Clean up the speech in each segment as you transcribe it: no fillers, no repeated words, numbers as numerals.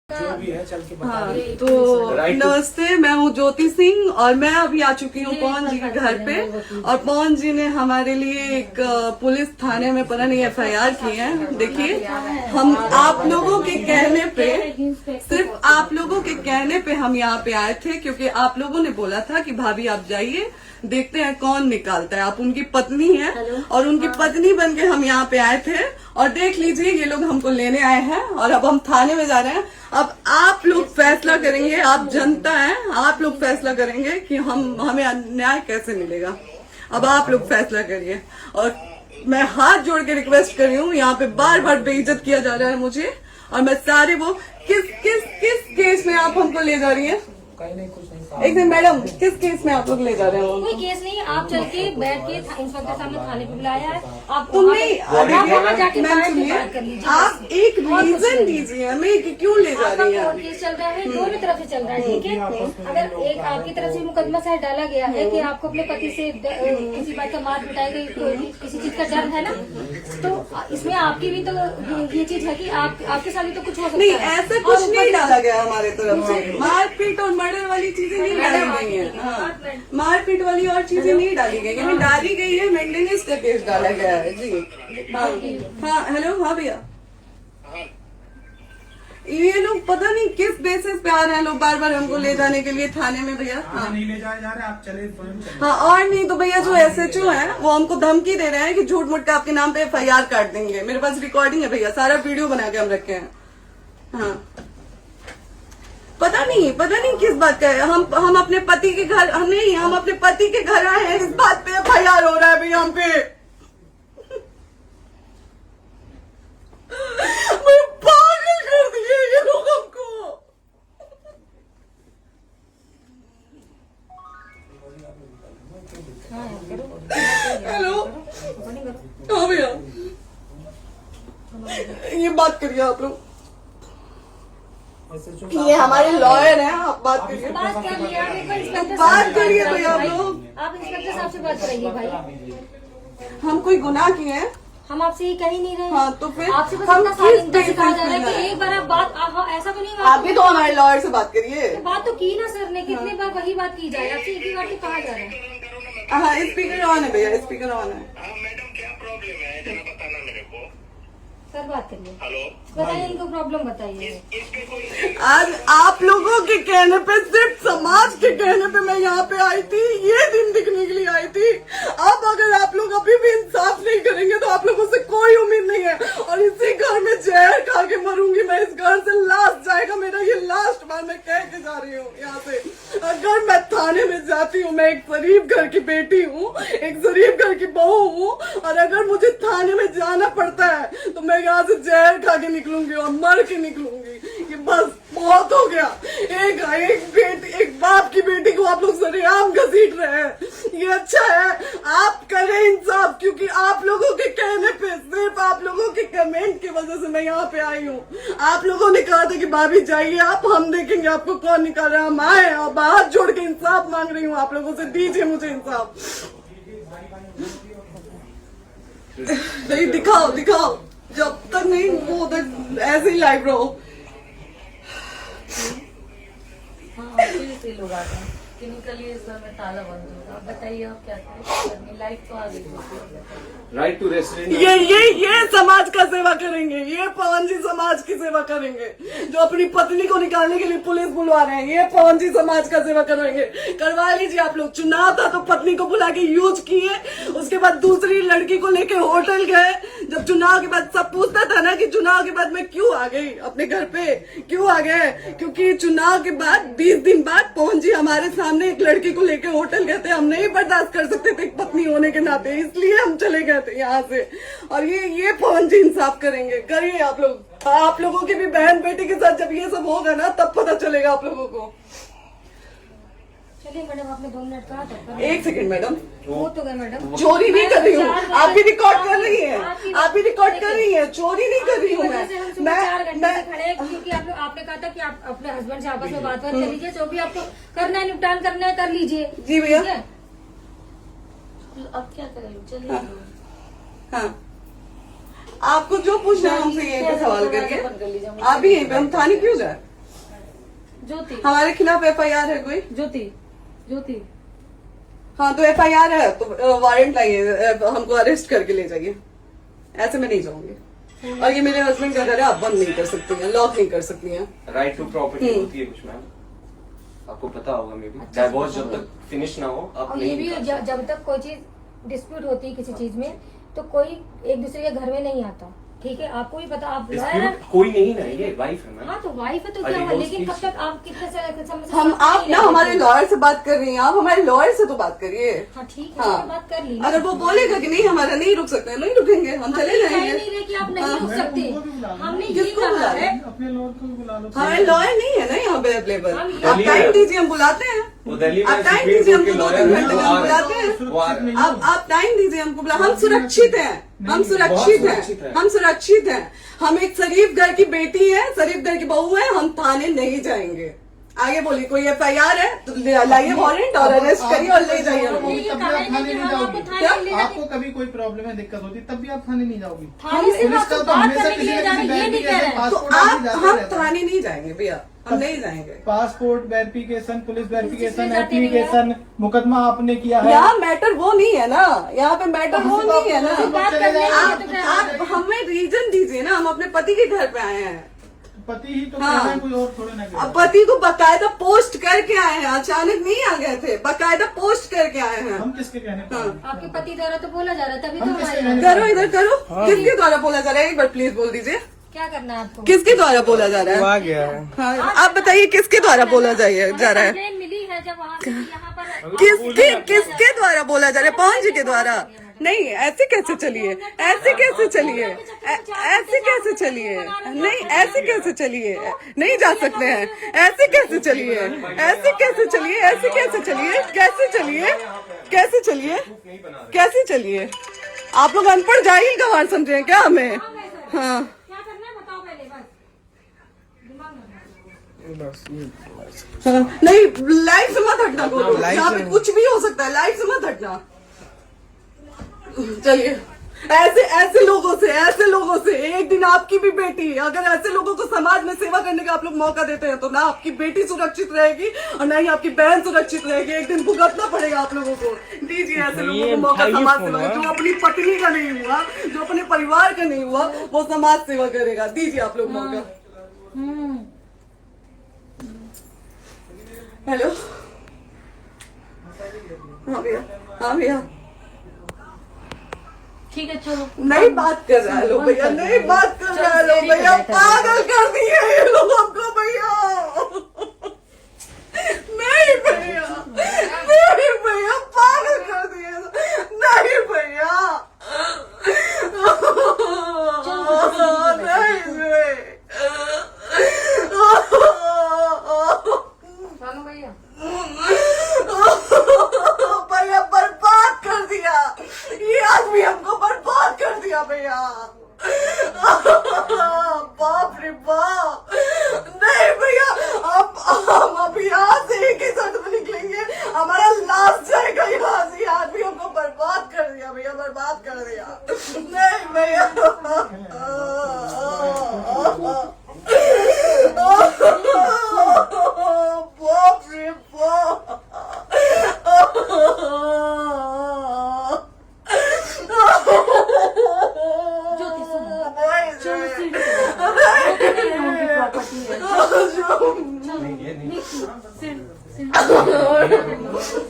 जो भी है चल के बता हाँ, दे। तो नमस्ते, मैं हूँ ज्योति सिंह और मैं अभी आ चुकी हूँ पवन जी के घर पे। और पवन जी ने हमारे लिए एक पुलिस थाने में पता नहीं FIR की है। देखिए, हम आप लोगों के कहने पे, सिर्फ आप लोगों के कहने पे हम यहाँ पे आए थे, क्योंकि आप लोगों ने बोला था कि भाभी आप जाइए, देखते हैं कौन निकालता है। आप उनकी पत्नी हैं और उनकी पत्नी बन के हम यहाँ पे आए थे। और देख लीजिए, ये लोग हमको लेने आए हैं और अब हम थाने में जा रहे हैं। अब आप लोग फैसला करेंगे, आप जनता हैं, आप लोग फैसला करेंगे कि हमें न्याय कैसे मिलेगा। अब आप लोग फैसला करिए। और मैं हाथ जोड़ के रिक्वेस्ट कर रही हूँ, यहाँ पे बार बार बेइज्जत किया जा रहा है मुझे। और मैं सारे वो किस केस में आप हमको ले जा रही हैं? कहीं नहीं, कुछ नहीं। एक दिन मैडम, किस केस में आप लोग ले जा रहे हो? कोई केस नहीं, आप चल के बैठ के इंस्पेक्टर साहब ने थाने पे बुलाया है। आप तुम नहीं, वहाँ जाके मैम बात सुनिए, कर लीजिए। आप एक रीजन दीजिए हमें कि क्यों ले जा रही कोर्ट हैं। केस चल रहा है, दोनों तरफ से चल रहा है, ठीक है। अगर एक आपकी तरफ से मुकदमा शायद डाला गया है कि आपको अपने पति से किसी बात का मार पिटाई गई, कोई भी किसी चीज का डर है ना, तो इसमें आपकी भी तो ये चीज है कि आपके साथ भी तो कुछ हो सकता नहीं, है। ऐसा कुछ नहीं डाला गया हमारे तरफ से। मारपीट और मर्डर वाली चीजें नहीं डाली गई है। हाँ, मारपीट वाली और चीजें नहीं डाली गई है। डाली गई है मेंटेनेंस का केस डाला गया है जी। हाँ हेलो, हाँ भैया, ये लोग पता नहीं किस बेसिस पे आ रहे हैं लोग बार बार हमको ले जाने के लिए थाने में भैया। हाँ नहीं ले जाए जा रहे, आप चले स्वयं चले। हाँ, और नहीं तो भैया जो SHO है वो हमको धमकी दे रहे हैं कि झूठ मूठ के आपके नाम पे FIR काट देंगे। मेरे पास रिकॉर्डिंग है भैया, सारा वीडियो बना के हम रखे हैं। हाँ, पता नहीं किस बात का है। हम अपने पति के घर, हम अपने पति के घर आए हैं, इस बात पे FIR हो रहा है भैया हम पे। मैं पागल कर दिए ये लोग हमको। हेलो, हाँ भैया, ये बात करिए आप लोग। ये हमारे लॉयर हैं, आप बात करिए। बात कर लिया, बात करिए भैया आप लोग। आप इंस्पेक्टर साहब से बात कराइए भाई। हम कोई गुनाह किए हैं? हम आपसे ये कह ही नहीं रहे। हाँ, तो फिर आपसे बस हम इतना सारी किस बेसिस सिखाया जा रहा है पे कि एक बार आप बात ऐसा तो नहीं आप भी तो हमारे लॉयर से बात करिए। तो बात तो की ना सर ने, कितनी बार वही बात की जाए, आपसे एक ही बार तो कहा जा रहा है। हाँ, स्पीकर ऑन है भैया, स्पीकर ऑन है। हाँ मैडम, क्या प्रॉब्लम है जरा बताना मेरे को। सर बात करिए, हेलो, बताइए इनको प्रॉब्लम बताइए। इसके कोई आज आप लोगों के कहने पे, सिर्फ समाज के कहने पे मैं यहाँ पे आई थी, ये दिन दिखने के लिए आई थी। अब अगर आप लोग अभी भी इंसाफ नहीं करेंगे तो आप लोगों से कोई उम्मीद नहीं है। और इसी घर में जहर खा के मरूंगी मैं। इस घर से लास्ट जाएगा मेरा, ये लास्ट बार मैं कह के जा रही हूँ यहाँ से। अगर मैं थाने में जाती हूँ, मैं एक शरीफ घर की बेटी हूँ, एक शरीफ घर की बहू हूँ, और अगर मुझे थाने में जाना पड़ता है तो मैं यहाँ से जहर खा के निकलूंगी और मर के निकलूंगी। ये बस बहुत हो गया। एक बाप की बेटी को आप लोग सरेआम घसीट रहे हैं। ये अच्छा है? आप करें इंसाफ, क्योंकि आप लोगों के कहने पे, सिर्फ आप लोगों के कमेंट की वजह से मैं यहाँ पे आई हूँ। आप लोगों ने कहा था कि भाभी जाइए आप, हम देखेंगे आपको कौन निकाल रहा है। हम आए और हाथ जोड़ के इंसाफ मांग रही हूँ आप लोगों से, दीजिए मुझे इंसाफ। नहीं, दिखाओ, जब तक नहीं वो उधर ऐसे ही लाइव रहो। हाँ, फिर से लोग आते हैं कि निकलिए, इस घर में ताला बंद होगा। आप बताइए आप क्या करें, लाइफ तो आ गई। Right to resident. ये समाज का सेवा करेंगे, ये पवन जी समाज की सेवा करेंगे। जो अपनी पत्नी को निकालने के लिए पुलिस बुलवा रहे हैं, ये पवन जी समाज का सेवा करेंगे। करवा लीजिए आप लोग। चुनाव था तो पत्नी को बुला के यूज किए, उसके बाद दूसरी लड़की को लेके होटल गए। जब चुनाव के बाद सब पूछता था ना कि चुनाव के बाद मैं क्यों आ गई अपने घर पे, क्यों आ गए, क्योंकि चुनाव के बाद 20 दिन बाद पवन जी हमारे सामने एक लड़की को लेके होटल गए थे। हम नहीं बर्दाश्त कर सकते थे पत्नी होने के नाते, इसलिए हम चले गए थे यहाँ से। और ये पवन जी इंसाफ करेंगे। करिए आप लोग। आप लोगों की भी बहन बेटी के साथ जब ये सब होगा ना, तब पता चलेगा आप लोगों को। चलिए मैडम, आपने 2 मिनट कहा था। एक सेकंड मैडम, हो तो गए मैडम। चोरी नहीं कर रही हूँ, आप भी रिकॉर्ड कर रही हैं, आप भी रिकॉर्ड कर रही हैं। चोरी नहीं कर रही हूँ मैं। 4 घंटे से खड़े हैं, क्योंकि आपने कहा था कि आप अपने हस्बैंड से आपस में बात कर लीजिए, जो भी आपको करना है, निपटान करना है, कर लीजिए। जी भैया। ठीक है? अब क्या करें, चलिए। हाँ, आपको जो पूछना है हमसे यही पे सवाल करिए। आप भी यहीं पे, हम थाने क्यों जाए? ज्योति हमारे खिलाफ FIR है कोई? ज्योति हाँ तो FIR है तो वारंट लाइए, हमको अरेस्ट करके ले जाइए। ऐसे मैं नहीं जाऊंगी। और ये मेरे हस्बैंड का घर है, आप बंद नहीं कर सकती हैं, लॉक नहीं कर सकती हैं। राइट टू प्रॉपर्टी होती है कुछ मैम, आपको पता होगा मे बी। डाइवोर्स जब तक फिनिश ना हो आप और ये नहीं भी जब तक कोई चीज डिस्प्यूट होती है किसी चीज में तो कोई एक दूसरे के घर में नहीं आता, ठीक है? आपको भी पता, आप लॉयर हैं। डिस्प्यूट कोई नहीं ना, ये वाइफ है मैम। हाँ तो वाइफ है तो क्या हुआ, लेकिन कब तक आप कितने समय से हम आप ना हमारे लॉयर से बात कर रही हैं, आप हमारे लॉयर से तो बात करिए। हाँ ठीक है, हाँ। बात कर ली। अगर वो बोलेगा कि नहीं हमारा नहीं रुक सकते, नहीं रुकेंगे, हम चले कह जाएंगे। नहीं रहे कि आप नहीं रुक सकते, हमने ये किसको कहा बुला है। रहे? अपने लॉयर को भी बुला लो। हमारे लॉयर नहीं है ना यहाँ पे अवेलेबल। हम आप दिल्ली टाइम में- दीजिए, हम बुलाते हैं। वो दिल्ली में आप टाइम सुप्रीम दीजिए, कोर्ट के हमको 2 लॉयर घंटे हैं, में वो हम आ बुलाते रहे हैं। वो आ रहे हैं। आप टाइम दीजिए हमको, हम सुरक्षित हैं, हम सुरक्षित सुरक्षित हैं, हैं। हम सुरक्षित हैं। हम एक शरीफ घर की बेटी है, शरीफ घर की बहू है, हम थाने नहीं जाएंगे। आगे बोलिए, कोई FIR है तो लाइए वारंट और अरेस्ट करिए और ले जाइए हमको। ये तब भी कहा आप है थाने कि नहीं हम जाओगी। आपको थाने क्या? नहीं ले जाते। आपको कभी कोई प्रॉब्लम है, दिक्कत होती, तब भी आप थाने नहीं जाओगी। थाने से पुलिस बात का तो बात हमेशा करने के किसी लिए न जा रहे किसी हैं, ये नहीं कह रहे हैं। तो पासपोर्ट आप ऑफिस जाते हम रहते हैं। थाने नहीं जाएंगे भैया, हम नहीं जाएंगे। पासपोर्ट वेरिफिकेशन, पुलिस वेरिफिकेशन, किस चीज़ में जाते हैं एप्लीकेशन, मुकदमा आपने किया है। यहाँ मैटर वो नहीं है ना, यहाँ पे मैटर वो तो नहीं है ना। बात करने के लिए आप तो क्या आप हमें रीजन दीजिए ना, हम अपने पति के घर पे आए हैं। पति ही तो हाँ। कह रहे हैं, कोई और थोड़े ना कह रहे अब हैं। पति को बकायदा पोस्ट करके आए हैं, अचानक नहीं आ गए थे, बकायदा पोस्ट करके आए हैं। हम किसके कहने पर आए? आपके पति द्वारा तो बोला जा रहा है, तभी तो हम हमारे किसके यहाँ- कहने करो इधर करो, किसके द्वारा बोला जा रहा है, एक बार प्लीज बोल दीजिए, क्या करना है आपको? किसके द्वारा बोला जा रहा है? आ गया है। हाँ, आप बताइए किसके द्वारा बोला जा रहा है? कंप्लेन मिली है जब वहाँ से यहाँ पर किसके द्वारा बोला जा रहा है? पवन जी के द्वारा? नहीं, ऐसे कैसे चलिए, ऐसे कैसे चलिए, ऐसे कैसे चलिए, नहीं ऐसे कैसे चलिए, नहीं जा सकते हैं, ऐसे कैसे चलिए, ऐसे कैसे चलिए, ऐसे कैसे चलिए, कैसे चलिए, कैसे चलिए, कैसे चलिए? आप लोग अनपढ़ जाहिल गंवार समझे हैं क्या हमें? हाँ क्या करना है बताओ पहले, बस दिमाग में हाँ, नहीं लाइफ से मत हटना, बोलो यहाँ पे कुछ भी हो सकता है, लाइफ से मत हटना। चलिए, ऐसे लोगों से एक दिन आपकी भी बेटी, अगर ऐसे लोगों को समाज में सेवा करने का आप लोग मौका देते हैं तो ना आपकी बेटी सुरक्षित रहेगी और ना ही आपकी बहन सुरक्षित रहेगी। एक दिन भुगतना पड़ेगा आप लोगों को। दीजिए ऐसे लोगों को मौका समाज सेवा का, जो अपनी पत्नी का नहीं हुआ, जो अपने परिवार का नहीं हुआ, वो समाज सेवा करेगा। दीजिए आप लोग मौका। हेलो, हाँ भैया, हाँ भैया, ठीक है चलो। नहीं बात कर रहा है लोग भैया, नहीं बात कर रहा है लोग भैया, पागल कर दिए ये लोग हमको भैया। नहीं भैया, नहीं भैया, पागल कर दिए, नहीं भैया, चलो भैया, भैया बर्बाद कर दिया ये आदमी, हमको बर्बाद कर दिया भैया। बाप रे बाप, नहीं भैया, हम अब यहाँ से एक ही शर्त में निकलेंगे, हमारा लास्ट जाएगा यहाँ से। ये आदमी हमको बर्बाद कर दिया भैया, बर्बाद कर दिया। नहीं भैया, बाप रे बाप, ज्योति सुनो, नहीं, चलो सीढ़ी प्रॉपर्टी है,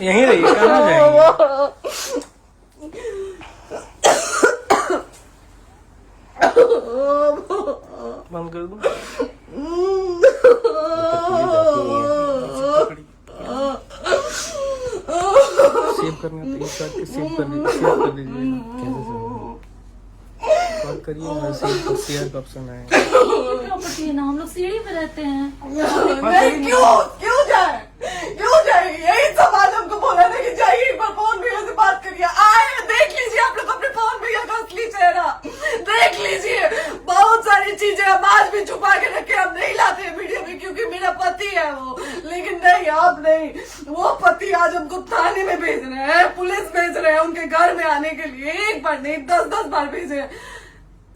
यहीं रहिए, कहाँ जाएंगे? बंद कर दूं? सेव करना, सेव कर दीजिए। बात करिए, शेयर का ऑप्शन है। प्रॉपर्टी है ना, हम लोग सीढ़ी पे रहते हैं। नहीं, क्यों जाए? यही समाज हमको बोला था कि जाइए एक बार फोन भैया से बात करिए। आए, देख लीजिए आप लोग अपने फोन भैया का असली चेहरा, देख लीजिए। बहुत सारी चीजें हम आज भी छुपा के रखे, हम नहीं लाते हैं वीडियो में क्योंकि मेरा पति है वो, लेकिन नहीं, आप नहीं, वो पति आज हमको थाने में भेज रहे हैं, पुलिस भेज रहे हैं उनके घर में आने के लिए, एक बार नहीं 10-10 बार भेजे।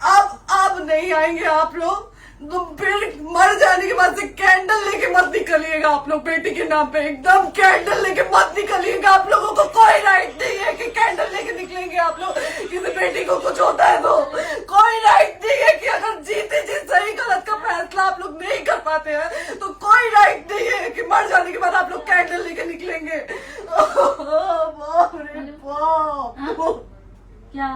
अब नहीं आएंगे आप लोग, तो फिर मर जाने के बाद से कैंडल लेके मत निकलिएगा। निकलिएगा आप लोग बेटी के नाम पे, एकदम कैंडल लेके मत निकलिएगा। आप लोगों को कोई राइट नहीं है कि कैंडल लेके निकलेंगे आप लोग। किसी बेटी को कुछ होता है तो कोई राइट नहीं है कि अगर जीते जी सही गलत का फैसला आप लोग नहीं कर पाते हैं तो कोई राइट नहीं है कि मर जाने के बाद आप लोग कैंडल लेके निकलेंगे। बाप रे बाप। क्या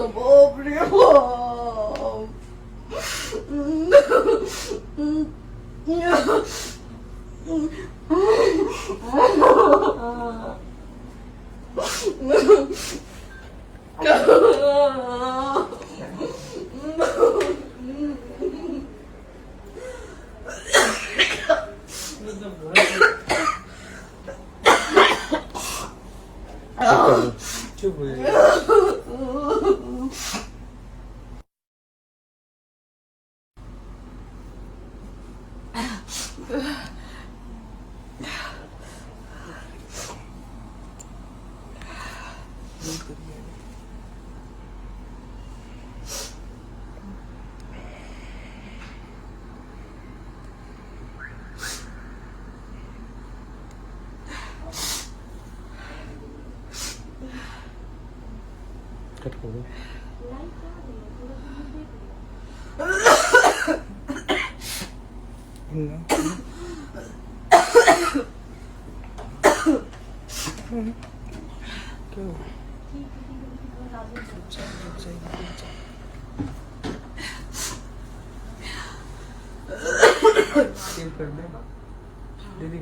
बाप रे चुप हो जाइए। कट कर दो। सेव कर दे दीदी।